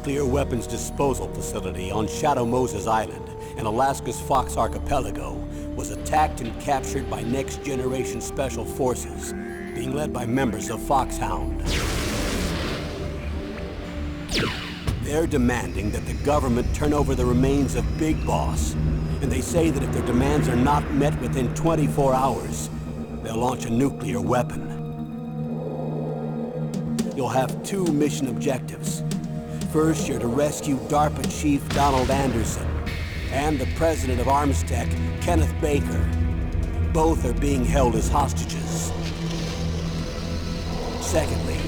nuclear weapons disposal facility on Shadow Moses Island in Alaska's Fox Archipelago was attacked and captured by next-generation special forces, being led by members of Foxhound. They're demanding that the government turn over the remains of Big Boss, and they say that if their demands are not met within 24 hours, they'll launch a nuclear weapon. You'll have two mission objectives. First, you're to rescue DARPA Chief Donald Anderson and the president of Armstech, Kenneth Baker. Both are being held as hostages. Secondly,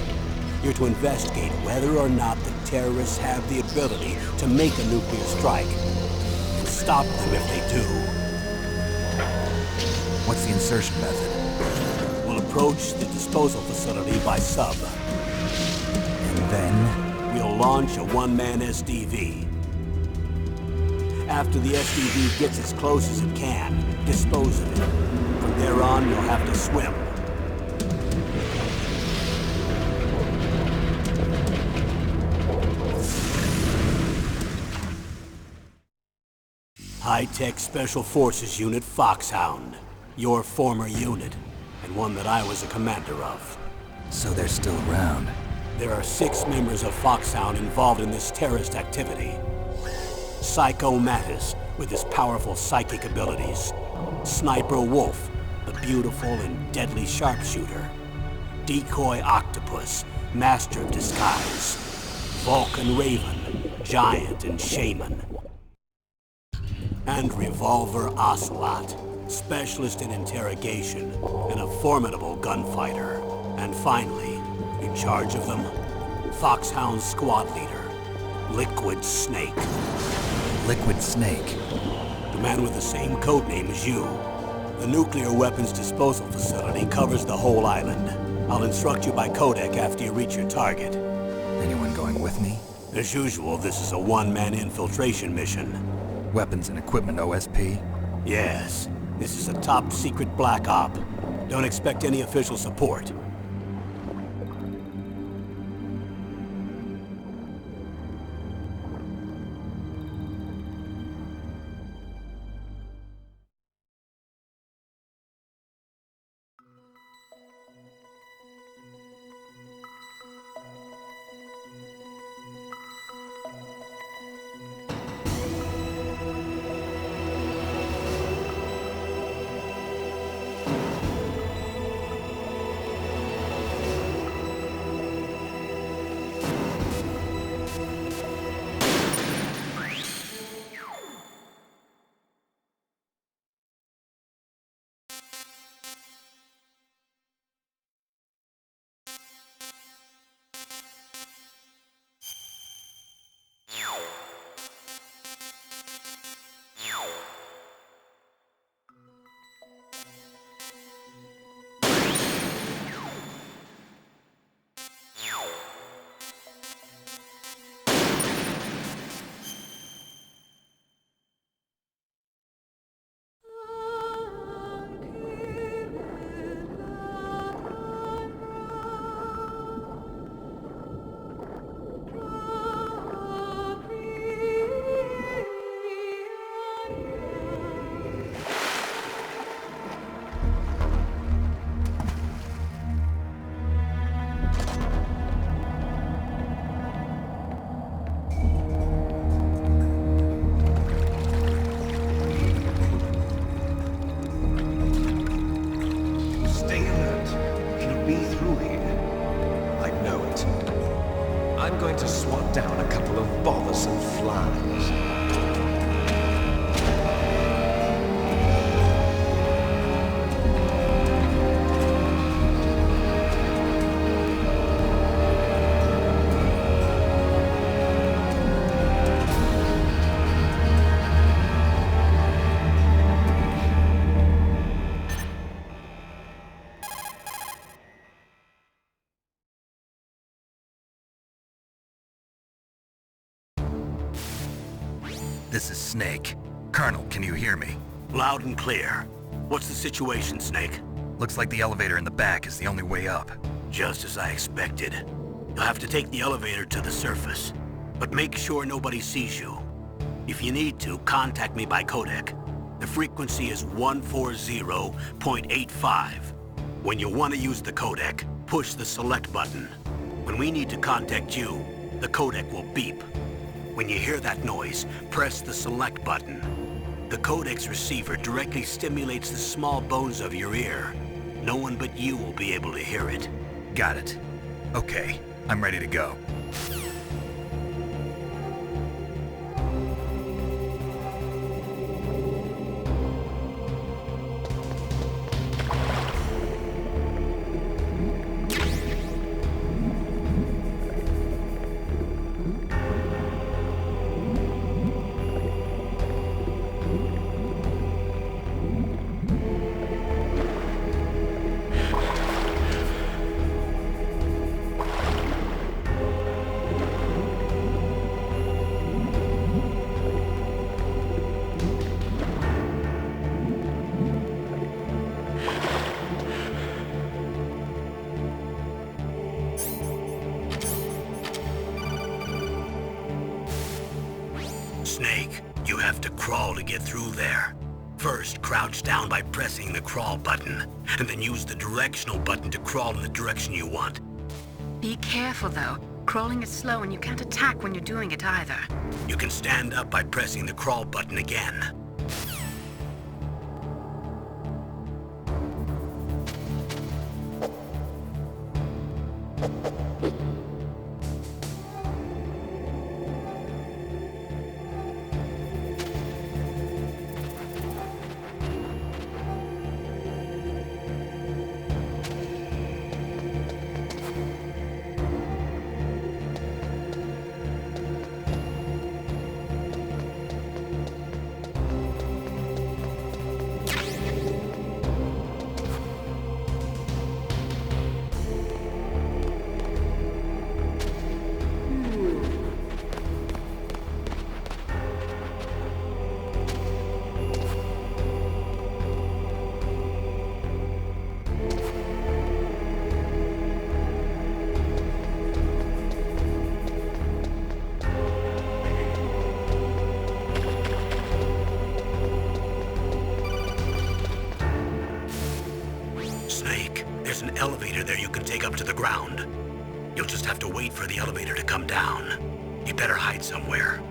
you're to investigate whether or not the terrorists have the ability to make a nuclear strike and stop them if they do. What's the insertion method? We'll approach the disposal facility by sub. And then? We'll launch a one-man SDV. After the SDV gets as close as it can, dispose of it. From there on, you'll have to swim. High-Tech Special Forces Unit Foxhound. Your former unit, and one that I was a commander of. So they're still around. There are 6 members of Foxhound involved in this terrorist activity. Psycho Mattis, with his powerful psychic abilities. Sniper Wolf, the beautiful and deadly sharpshooter. Decoy Octopus, master of disguise. Vulcan Raven, giant and shaman. And Revolver Ocelot, specialist in interrogation and a formidable gunfighter. And finally, in charge of them, Foxhound squad leader, Liquid Snake. Liquid Snake? The man with the same codename as you. The nuclear weapons disposal facility covers the whole island. I'll instruct you by codec after you reach your target. Anyone going with me? As usual, this is a one-man infiltration mission. Weapons and equipment OSP? Yes. This is a top-secret black op. Don't expect any official support. I'm going to swat down a couple of bothersome flies. This is Snake. Colonel, can you hear me? Loud and clear. What's the situation, Snake? Looks like the elevator in the back is the only way up. Just as I expected. You'll have to take the elevator to the surface. But make sure nobody sees you. If you need to, contact me by codec. The frequency is 140.85. When you want to use the codec, push the select button. When we need to contact you, the codec will beep. When you hear that noise, press the select button. The codec's receiver directly stimulates the small bones of your ear. No one but you will be able to hear it. Got it. Okay, I'm ready to go. Snake, you have to crawl to get through there. First, crouch down by pressing the crawl button, and then use the directional button to crawl in the direction you want. Be careful, though. Crawling is slow and you can't attack when you're doing it either. You can stand up by pressing the crawl button again. Snake, there's an elevator there you can take up to the ground. You'll just have to wait for the elevator to come down. You better hide somewhere.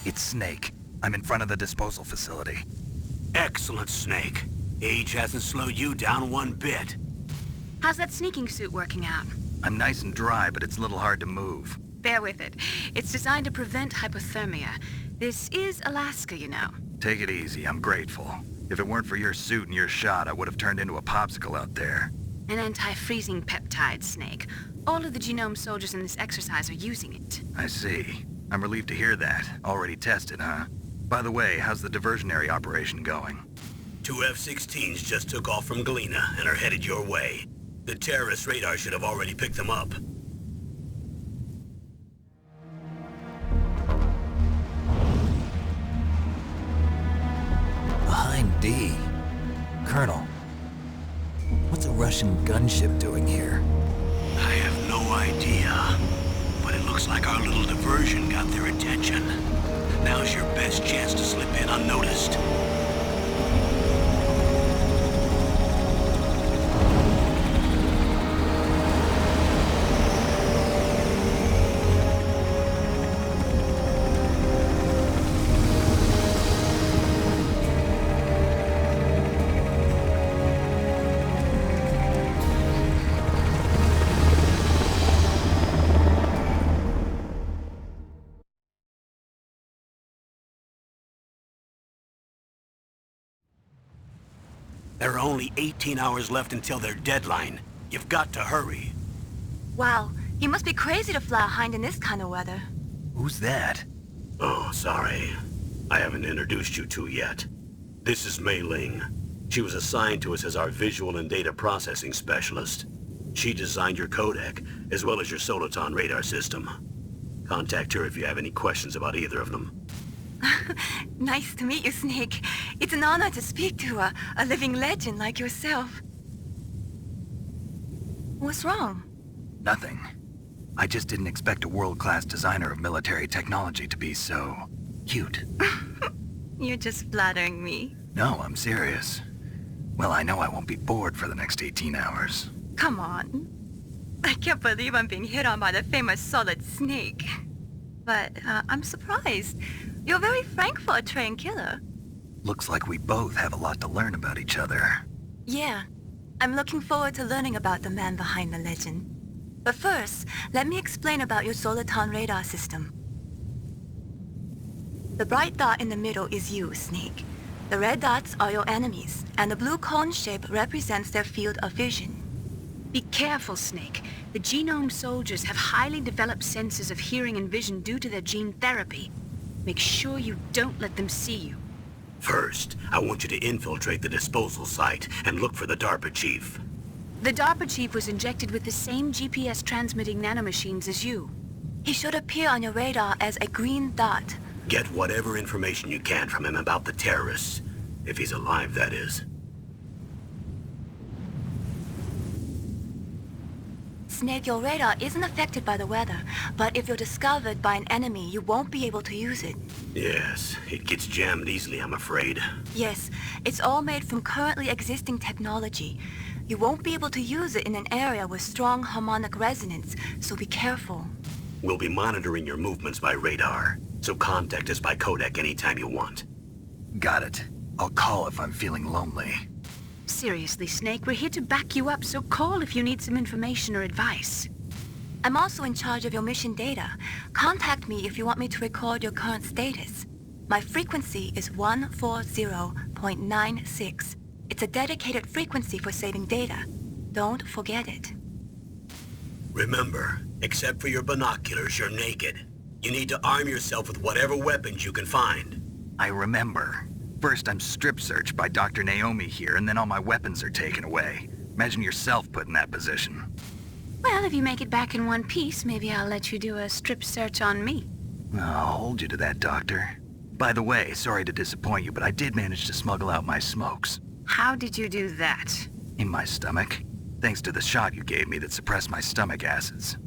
It's Snake. I'm in front of the disposal facility. Excellent, Snake. Age hasn't slowed you down one bit. How's that sneaking suit working out? I'm nice and dry, but it's a little hard to move. Bear with it. It's designed to prevent hypothermia. This is Alaska, you know. Take it easy, I'm grateful. If it weren't for your suit and your shot, I would have turned into a popsicle out there. An anti-freezing peptide, Snake. All of the genome soldiers in this exercise are using it. I see. I'm relieved to hear that. Already tested, huh? By the way, how's the diversionary operation going? 2 F-16s just took off from Galena and are headed your way. The terrorist radar should have already picked them up. Behind D. Colonel, what's a Russian gunship doing here? I have no idea, but it looks like our little diversion got their attention. Now's your best chance to slip in unnoticed. There are only 18 hours left until their deadline. You've got to hurry. Wow, you must be crazy to fly a hind in this kind of weather. Who's that? Oh, sorry. I haven't introduced you to yet. This is Mei Ling. She was assigned to us as our visual and data processing specialist. She designed your codec, as well as your Soliton radar system. Contact her if you have any questions about either of them. Nice to meet you, Snake. It's an honor to speak to a living legend like yourself. What's wrong? Nothing. I just didn't expect a world-class designer of military technology to be so cute. You're just flattering me. No, I'm serious. Well, I know I won't be bored for the next 18 hours. Come on. I can't believe I'm being hit on by the famous Solid Snake. But I'm surprised. You're very frank for a trained killer. Looks like we both have a lot to learn about each other. Yeah. I'm looking forward to learning about the man behind the legend. But first, let me explain about your Soliton radar system. The bright dot in the middle is you, Snake. The red dots are your enemies, and the blue cone shape represents their field of vision. Be careful, Snake. The genome soldiers have highly developed senses of hearing and vision due to their gene therapy. Make sure you don't let them see you. First, I want you to infiltrate the disposal site and look for the DARPA chief. The DARPA chief was injected with the same GPS transmitting nanomachines as you. He should appear on your radar as a green dot. Get whatever information you can from him about the terrorists. If he's alive, that is. Snake, your radar isn't affected by the weather, but if you're discovered by an enemy, you won't be able to use it. Yes, it gets jammed easily, I'm afraid. Yes, it's all made from currently existing technology. You won't be able to use it in an area with strong harmonic resonance, so be careful. We'll be monitoring your movements by radar, so contact us by codec anytime you want. Got it. I'll call if I'm feeling lonely. Seriously, Snake, we're here to back you up, so call if you need some information or advice. I'm also in charge of your mission data. Contact me if you want me to record your current status. My frequency is 140.96. It's a dedicated frequency for saving data. Don't forget it. Remember, except for your binoculars, you're naked. You need to arm yourself with whatever weapons you can find. I remember. First, I'm strip searched by Dr. Naomi here, and then all my weapons are taken away. Imagine yourself put in that position. Well, if you make it back in one piece, maybe I'll let you do a strip search on me. I'll hold you to that, Doctor. By the way, sorry to disappoint you, but I did manage to smuggle out my smokes. How did you do that? In my stomach. Thanks to the shot you gave me that suppressed my stomach acids.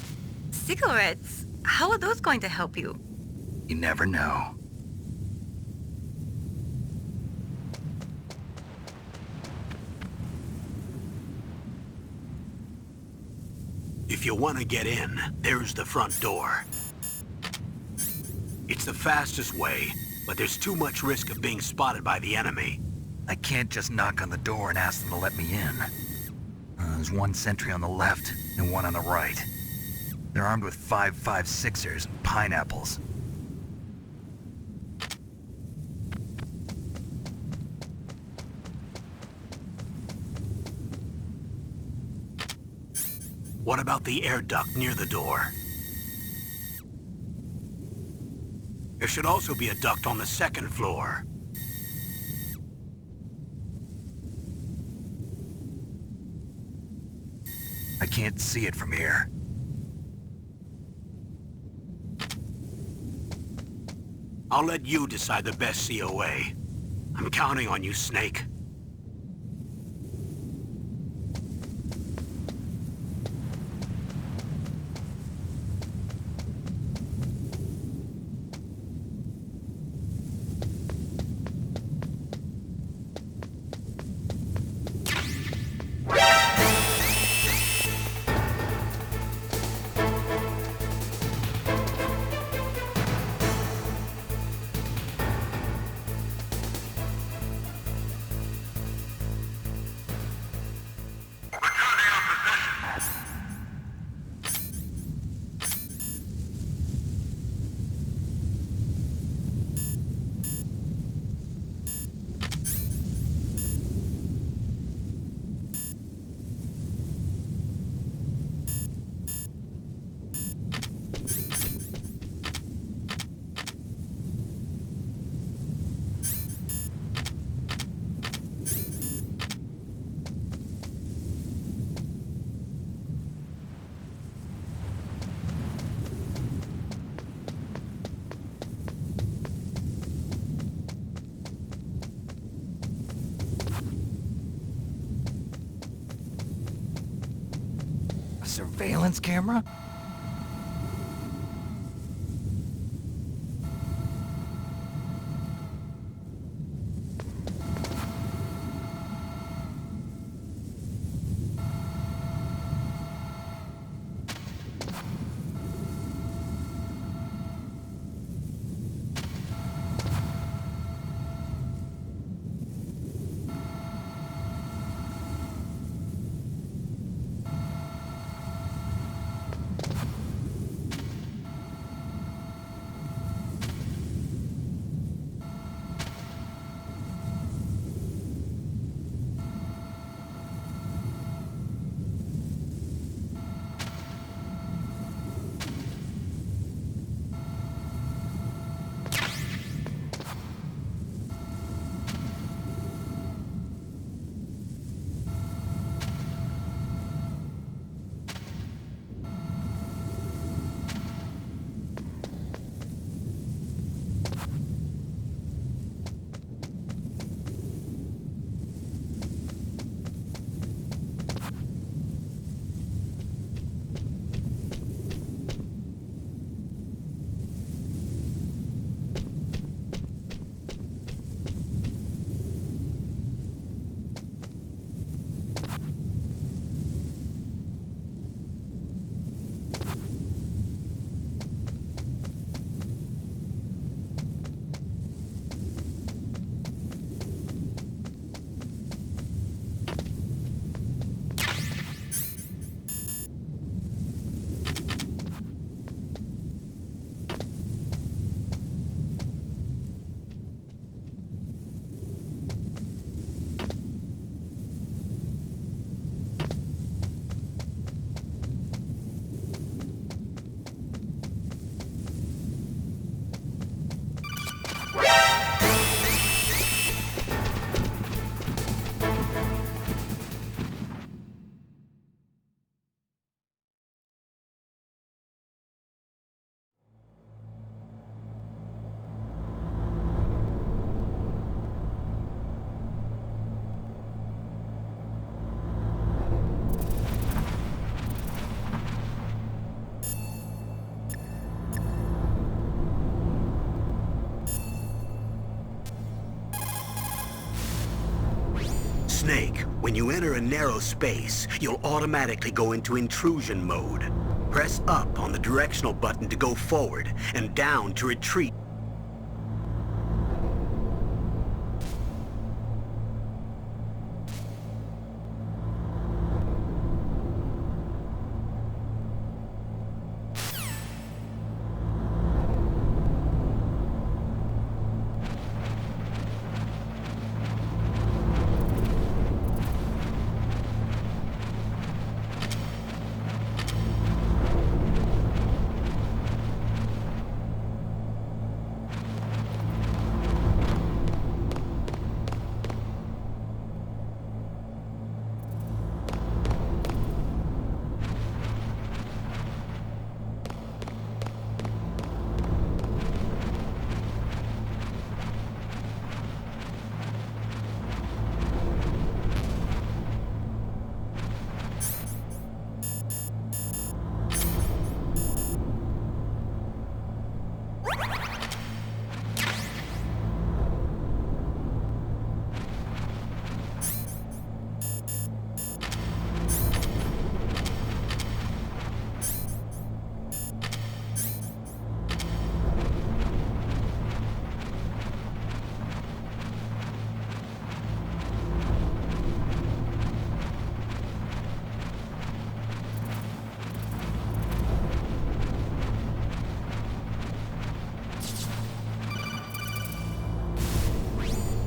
Cigarettes? How are those going to help you? You never know. If you want to get in, there's the front door. It's the fastest way, but there's too much risk of being spotted by the enemy. I can't just knock on the door and ask them to let me in. There's one sentry on the left and one on the right. They're armed with 5.56ers and pineapples. What about the air duct near the door? There should also be a duct on the second floor. I can't see it from here. I'll let you decide the best COA. I'm counting on you, Snake. Surveillance camera? Snake, when you enter a narrow space, you'll automatically go into intrusion mode. Press up on the directional button to go forward, and down to retreat.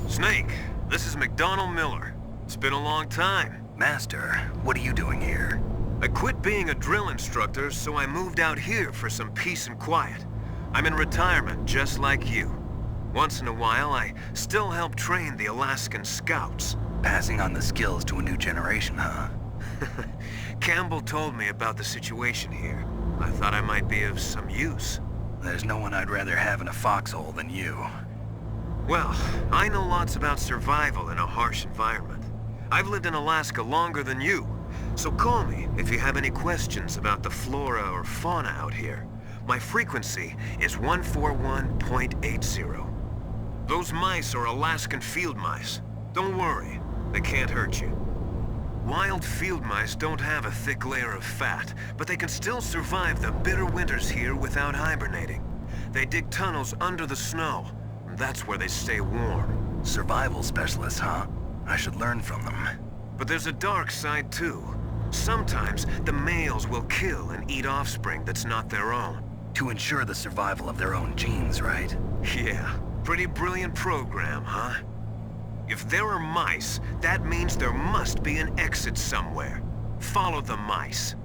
Snake, this is McDonald Miller. It's been a long time. Master, what are you doing here? I quit being a drill instructor, so I moved out here for some peace and quiet. I'm in retirement, just like you. Once in a while, I still help train the Alaskan Scouts. Passing on the skills to a new generation, huh? Campbell told me about the situation here. I thought I might be of some use. There's no one I'd rather have in a foxhole than you. Well, I know lots about survival in a harsh environment. I've lived in Alaska longer than you, so call me if you have any questions about the flora or fauna out here. My frequency is 141.80. Those mice are Alaskan field mice. Don't worry, they can't hurt you. Wild field mice don't have a thick layer of fat, but they can still survive the bitter winters here without hibernating. They dig tunnels under the snow. That's where they stay warm. Survival specialists, huh? I should learn from them. But there's a dark side too. Sometimes the males will kill and eat offspring that's not their own. To ensure the survival of their own genes, right? Yeah, pretty brilliant program, huh? If there are mice, that means there must be an exit somewhere. Follow the mice.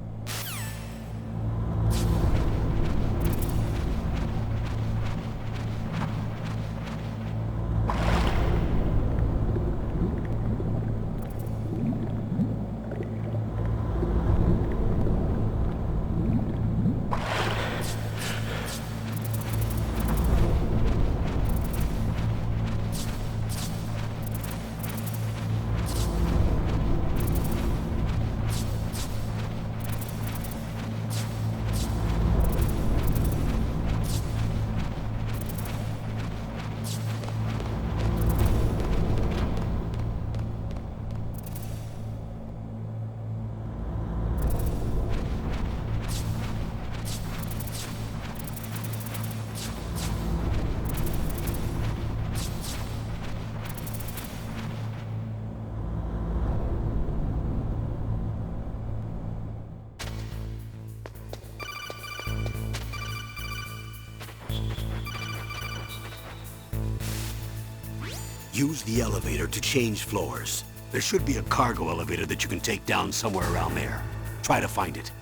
Use the elevator to change floors. There should be a cargo elevator that you can take down somewhere around there. Try to find it.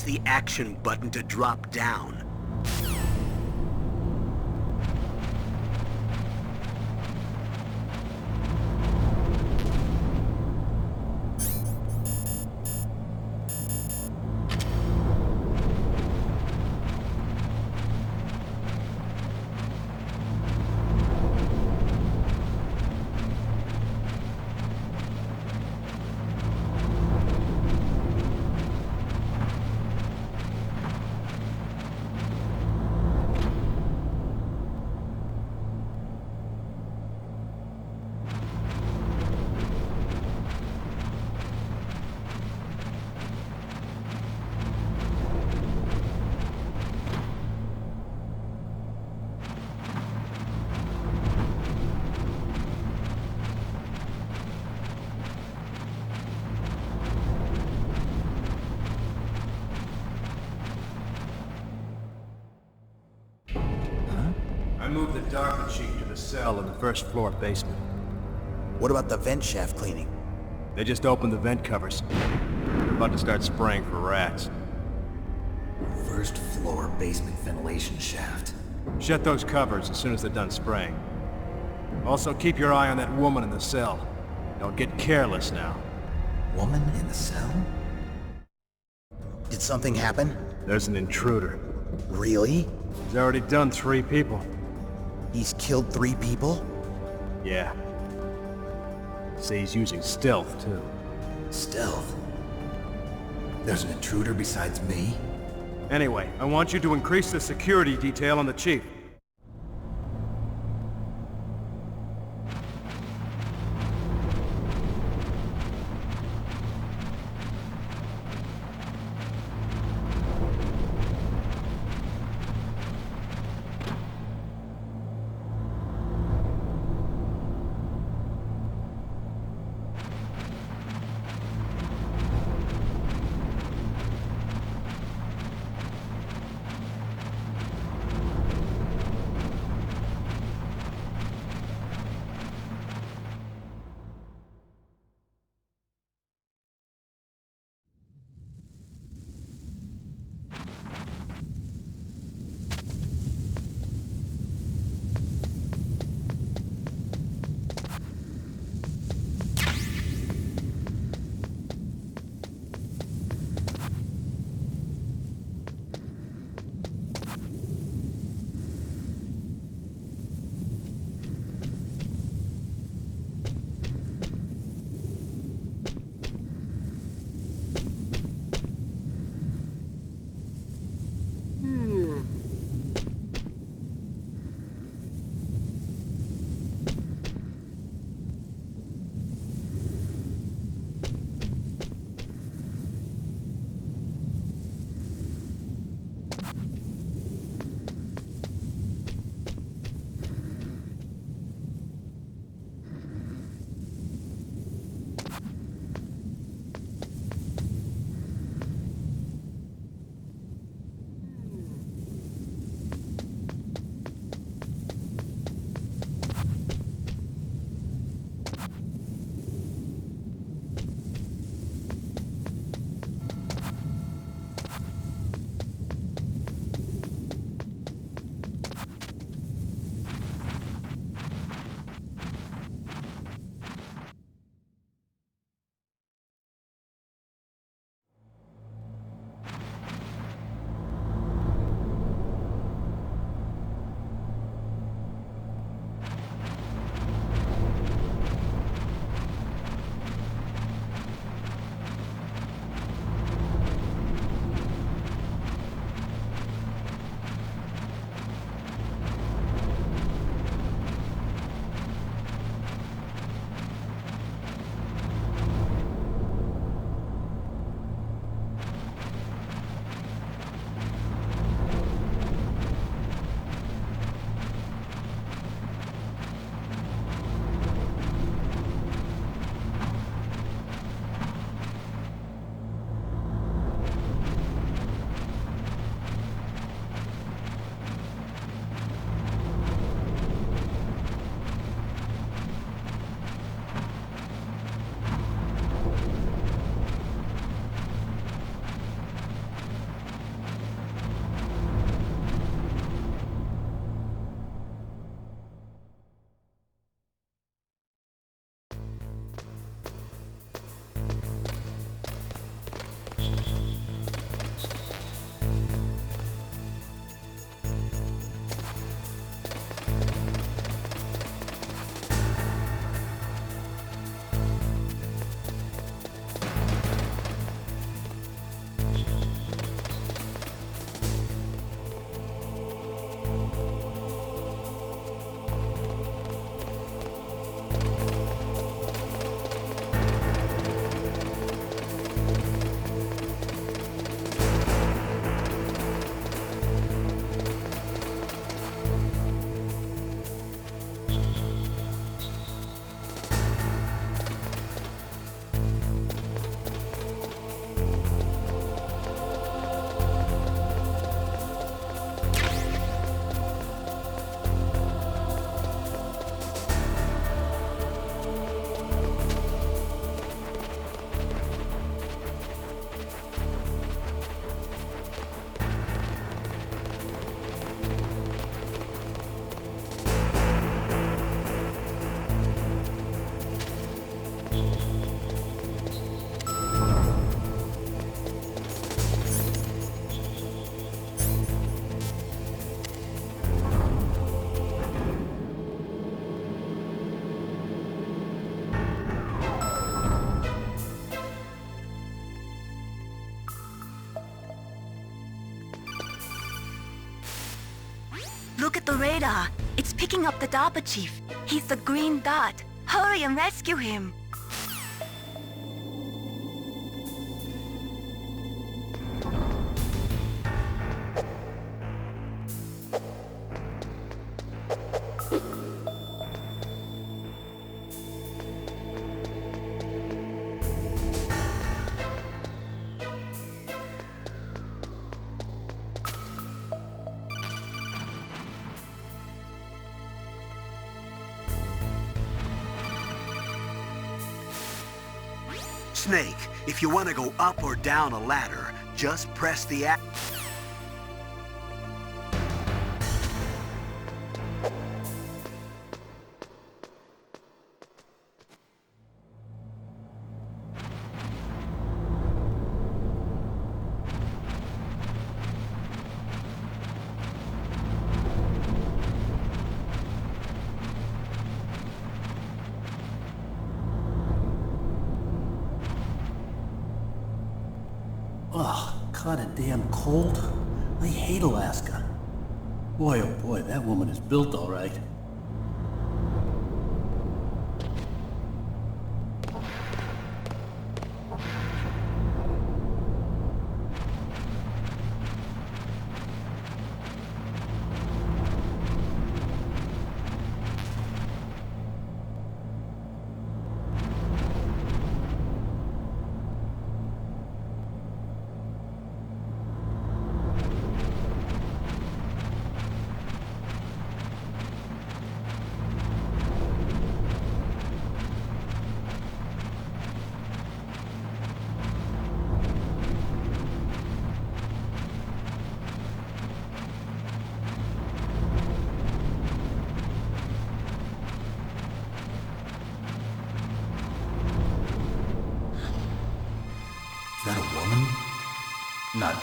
the action button to drop down. I moved the Darker Chief to the cell in the first floor basement. What about the vent shaft cleaning? They just opened the vent covers. They're about to start spraying for rats. First floor basement ventilation shaft. Shut those covers as soon as they're done spraying. Also, keep your eye on that woman in the cell. Don't get careless now. Woman in the cell? Did something happen? There's an intruder. Really? He's already done 3 people. He's killed 3 people? Yeah. See, he's using stealth, too. Stealth? There's an intruder besides me? Anyway, I want you to increase the security detail on the Chief. Look at the radar. It's picking up the DARPA chief. He's the green dot. Hurry and rescue him. Snake, if you want to go up or down a ladder, just press the Ugh, kinda damn cold. I hate Alaska. Boy, oh boy, that woman is built all right. Is that a woman? Not...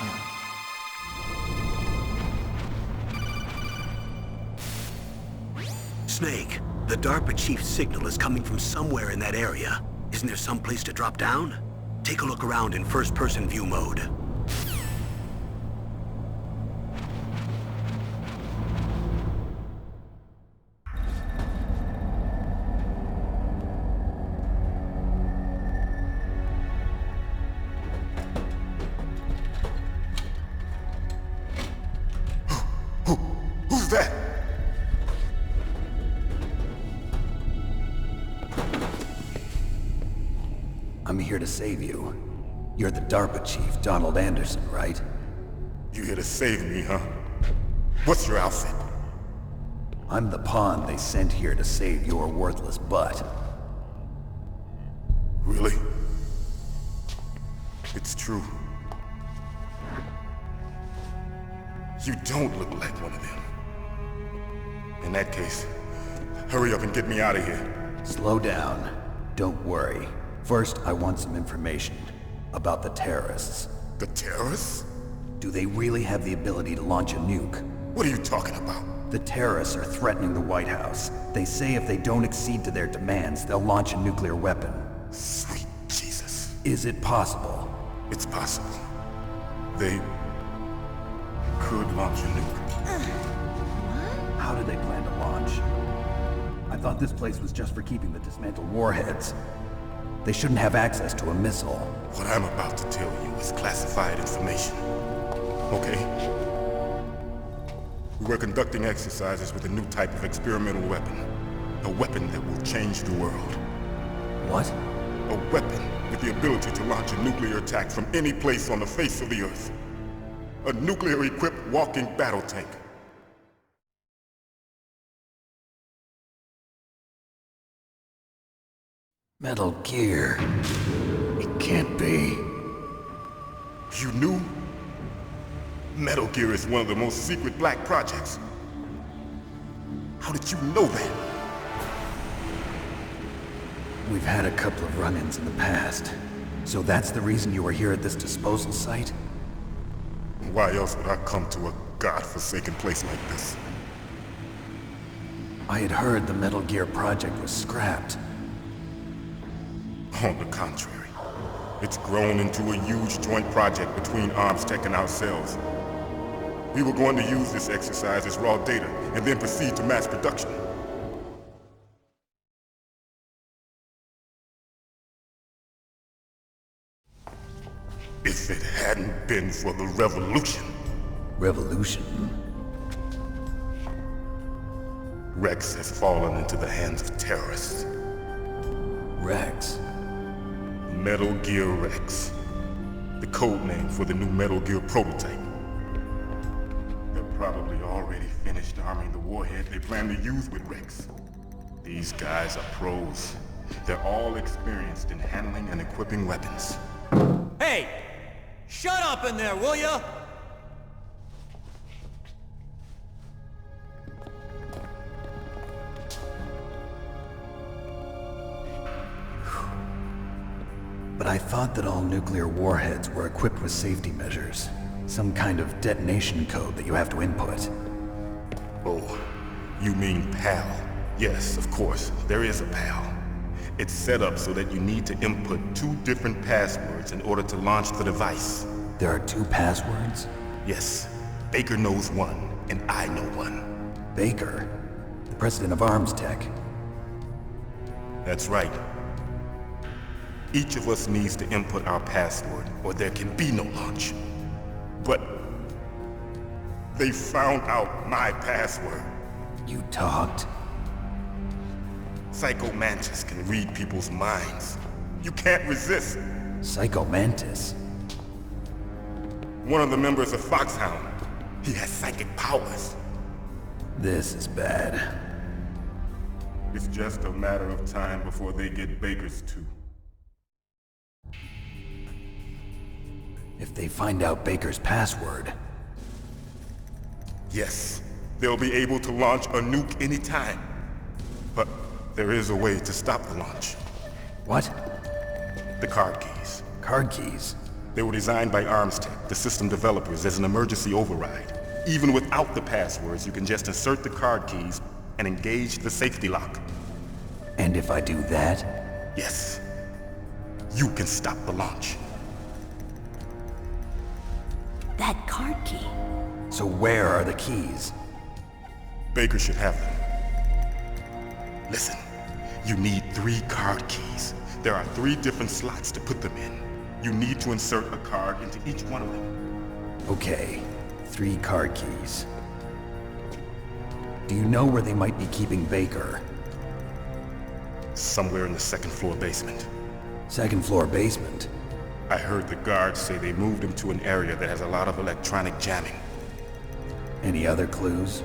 Snake, the DARPA chief's signal is coming from somewhere in that area. Isn't there some place to drop down? Take a look around in first-person view mode. Who's that? I'm here to save you. You're the DARPA chief, Donald Anderson, right? You here to save me, huh? What's your outfit? I'm the pawn they sent here to save your worthless butt. Really? It's true. You don't look like one of them. In that case, hurry up and get me out of here. Slow down. Don't worry. First, I want some information about the terrorists. The terrorists? Do they really have the ability to launch a nuke? What are you talking about? The terrorists are threatening the White House. They say if they don't accede to their demands, they'll launch a nuclear weapon. Sweet Jesus. Is it possible? It's possible. They could launch a nuke. How do they plan to launch? I thought this place was just for keeping the dismantled warheads. They shouldn't have access to a missile. What I'm about to tell you is classified information. Okay? We're conducting exercises with a new type of experimental weapon. A weapon that will change the world. What? A weapon with the ability to launch a nuclear attack from any place on the face of the Earth. A nuclear-equipped walking battle tank. Metal Gear. It can't be. You knew? Metal Gear is one of the most secret black projects. How did you know that? We've had a couple of run-ins in the past. So that's the reason you were here at this disposal site? Why else would I come to a godforsaken place like this? I had heard the Metal Gear project was scrapped. On the contrary, it's grown into a huge joint project between Arms Tech and ourselves. We were going to use this exercise as raw data and then proceed to mass production. If it hadn't been for the revolution... Revolution? Rex has fallen into the hands of terrorists. Rex? Metal Gear Rex. The code name for the new Metal Gear prototype. They're probably already finished arming the warhead they plan to use with Rex. These guys are pros. They're all experienced in handling and equipping weapons. Hey! Shut up in there, will ya? But I thought that all nuclear warheads were equipped with safety measures. Some kind of detonation code that you have to input. Oh, you mean PAL? Yes, of course, there is a PAL. It's set up so that you need to input 2 different passwords in order to launch the device. There are 2 passwords? Yes. Baker knows one, and I know one. Baker? The president of Arms Tech? That's right. Each of us needs to input our password, or there can be no launch. But... they found out my password. You talked? Psycho Mantis can read people's minds. You can't resist. Psycho Mantis? One of the members of Foxhound. He has psychic powers. This is bad. It's just a matter of time before they get Baker's too. If they find out Baker's password... Yes, they'll be able to launch a nuke anytime. But there is a way to stop the launch. What? The card keys. Card keys? They were designed by Arms Tech, the system developers, as an emergency override. Even without the passwords, you can just insert the card keys and engage the safety lock. And if I do that? Yes. You can stop the launch. That card key. So where are the keys? Baker should have them. Listen, you need 3 card keys. There are 3 different slots to put them in. You need to insert a card into each one of them. Okay, 3 card keys. Do you know where they might be keeping Baker? Somewhere in the 2nd floor basement. 2nd floor basement? I heard the guards say they moved him to an area that has a lot of electronic jamming. Any other clues?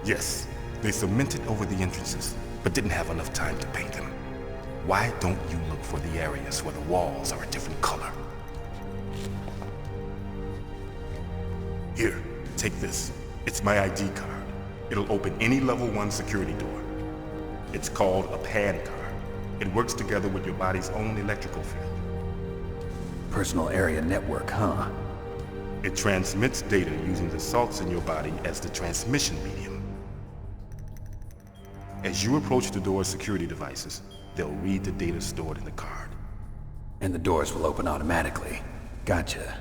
Yes. They cemented over the entrances, but didn't have enough time to paint them. Why don't you look for the areas where the walls are a different color? Here, take this. It's my ID card. It'll open any level 1 security door. It's called a PAN card. It works together with your body's own electrical field. Personal area network, huh? It transmits data using the salts in your body as the transmission medium. As you approach the door's security devices, they'll read the data stored in the card. And the doors will open automatically. Gotcha.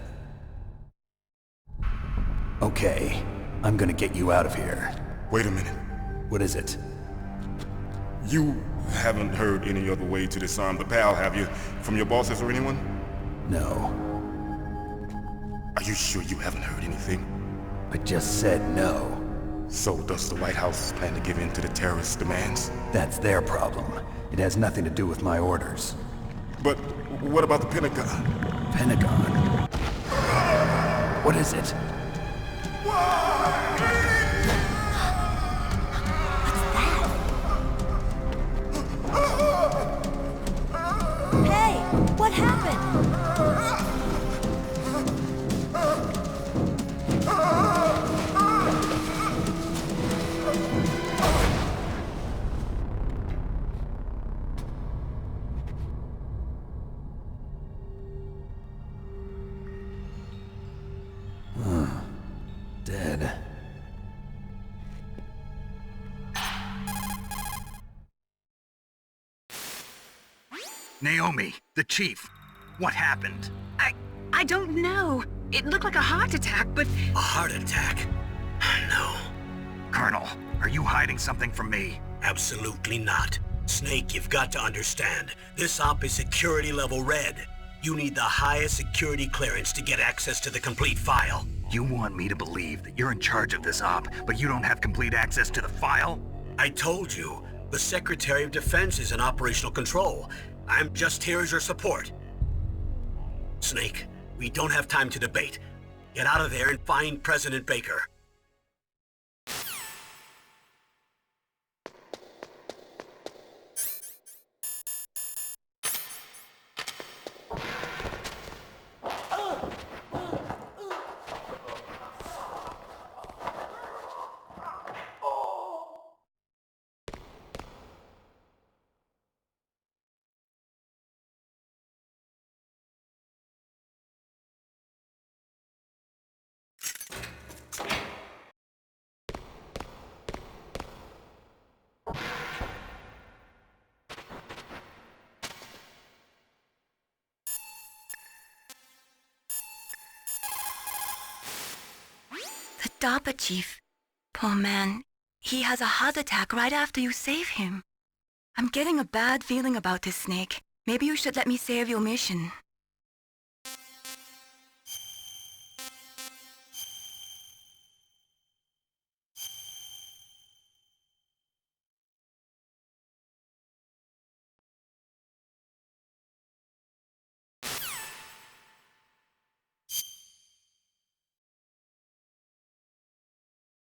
Okay, I'm gonna get you out of here. Wait a minute. What is it? You haven't heard any other way to disarm the PAL, have you? From your bosses or anyone? No. Are you sure you haven't heard anything? I just said no. So does the White House plan to give in to the terrorists' demands? That's their problem. It has nothing to do with my orders. But what about the Pentagon? Pentagon? What is it? Hey, what happened? Dead. Naomi, the chief. What happened? I don't know. It looked like a heart attack, but... A heart attack? Colonel, are you hiding something from me? Absolutely not. Snake, you've got to understand. This op is security level red. You need the highest security clearance to get access to the complete file. You want me to believe that you're in charge of this op, but you don't have complete access to the file? I told you, the Secretary of Defense is in operational control. I'm just here as your support. Snake, we don't have time to debate. Get out of there and find President Baker. The DARPA chief. Poor man. He has a heart attack right after you save him. I'm getting a bad feeling about this, Snake. Maybe you should let me save your mission.